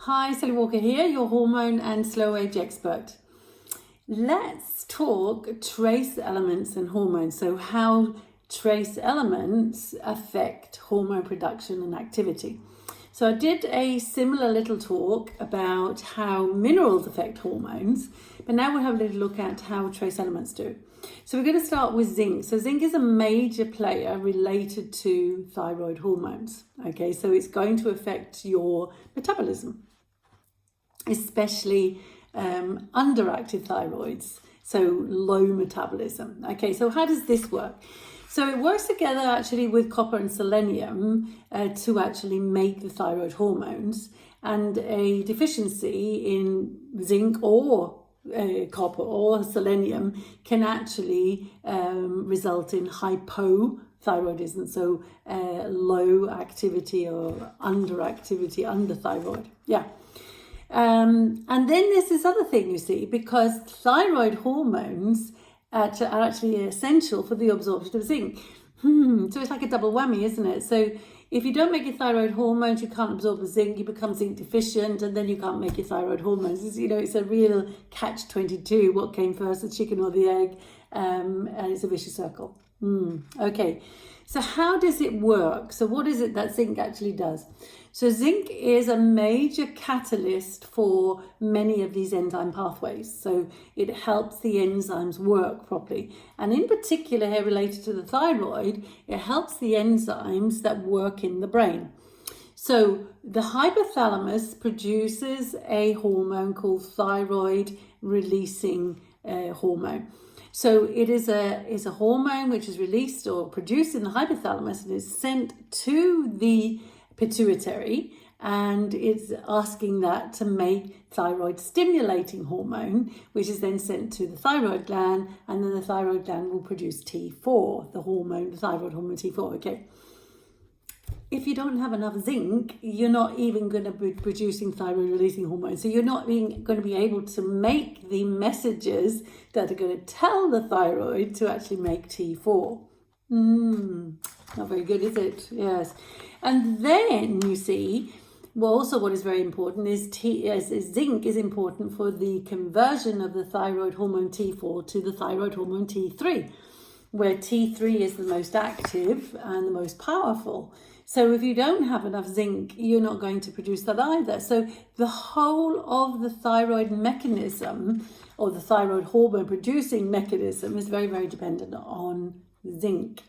Hi, Sally Walker here, your hormone and slow age expert. Let's talk trace elements and hormones. So how trace elements affect hormone production and activity. So I did a similar little talk about how minerals affect hormones, but now we'll have a little look at how trace elements do. So we're going to start with zinc. So zinc is a major player related to thyroid hormones. Okay, so it's going to affect your metabolism, especially underactive thyroids, so low metabolism. Okay, so how does this work? So it works together actually with copper and selenium to actually make the thyroid hormones, and a deficiency in zinc or copper or selenium can actually result in hypothyroidism, so low activity or underactivity, underthyroid. Yeah. And then there's this other thing, you see, because thyroid hormones are actually essential for the absorption of zinc. So it's like a double whammy, isn't it? So if you don't make your thyroid hormones, you can't absorb the zinc, you become zinc deficient, and then you can't make your thyroid hormones. It's a real catch-22. What came first, the chicken or the egg? And it's a vicious circle. Okay, so how does it work? So what is it that zinc actually does? So zinc is a major catalyst for many of these enzyme pathways. So it helps the enzymes work properly. And in particular here related to the thyroid, it helps the enzymes that work in the brain. So the hypothalamus produces a hormone called thyroid releasing hormone. So it is a hormone which is released or produced in the hypothalamus and is sent to the pituitary, and it's asking that to make thyroid stimulating hormone, which is then sent to the thyroid gland, and then the thyroid gland will produce T4, the thyroid hormone T4. Okay. If you don't have enough zinc, you're not even going to be producing thyroid releasing hormone. So you're not even going to be able to make the messages that are going to tell the thyroid to actually make T4. Not very good, is it? Yes. And then you see, also what is very important is zinc is important for the conversion of the thyroid hormone T4 to the thyroid hormone T3, where T3 is the most active and the most powerful. So if you don't have enough zinc, you're not going to produce that either. So the whole of the thyroid mechanism, or the thyroid hormone producing mechanism, is very, very dependent on zinc.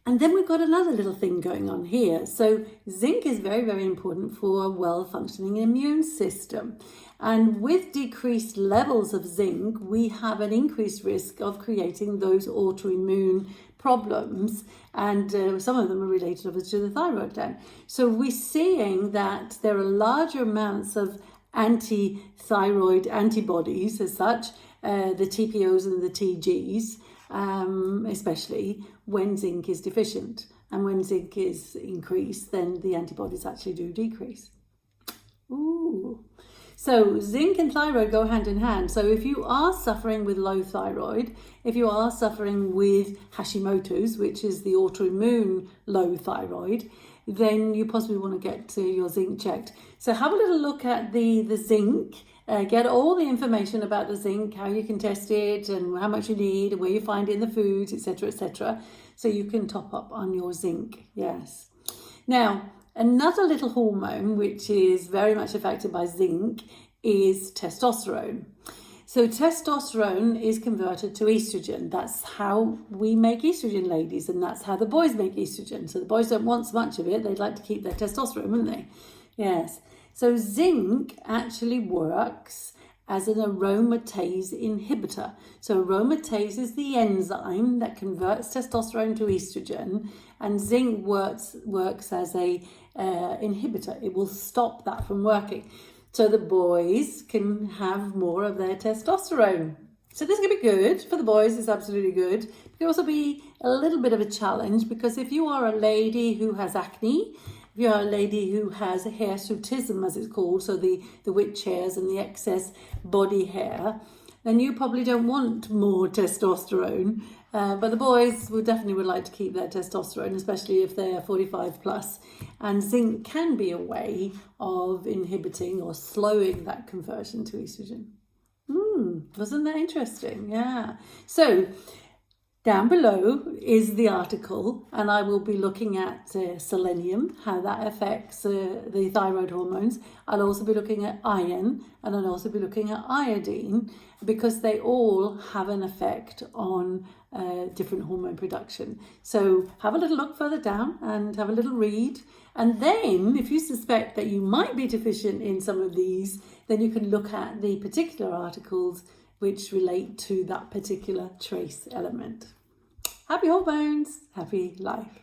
And then we've got another little thing going on here. So zinc is very, very important for a well-functioning immune system. And with decreased levels of zinc, we have an increased risk of creating those autoimmune problems. And some of them are related, obviously, to the thyroid gland. So we're seeing that there are larger amounts of anti-thyroid antibodies as such, the TPOs and the TGs, especially when zinc is deficient. And when zinc is increased, then the antibodies actually do decrease. So zinc and thyroid go hand in hand. So if you are suffering with low thyroid, if you are suffering with Hashimoto's, which is the autoimmune low thyroid, then you possibly want to get your zinc checked. So have a little look at the zinc. Get all the information about the zinc, how you can test it and how much you need and where you find it in the foods, etc., so you can top up on your zinc. Yes. Now, another little hormone which is very much affected by zinc is testosterone. So testosterone is converted to estrogen. That's how we make estrogen, ladies, and that's how the boys make estrogen. So the boys don't want so much of it. They'd like to keep their testosterone, wouldn't they? Yes. So zinc actually works as an aromatase inhibitor. So aromatase is the enzyme that converts testosterone to estrogen, and zinc works as a inhibitor. It will stop that from working. So the boys can have more of their testosterone. So this can be good for the boys. It's absolutely good. It can also be a little bit of a challenge, because if you are a lady who has acne, if you're a lady who has hirsutism, as it's called, so the witch hairs and the excess body hair, then you probably don't want more testosterone But the boys would like to keep their testosterone, especially if they're 45 plus. And zinc can be a way of inhibiting or slowing that conversion to estrogen. Wasn't that interesting? Yeah. So down below is the article, and I will be looking at selenium, how that affects the thyroid hormones. I'll also be looking at iron, and I'll also be looking at iodine, because they all have an effect on different hormone production. So have a little look further down and have a little read. And then if you suspect that you might be deficient in some of these, then you can look at the particular articles which relate to that particular trace element. Happy hormones, happy life.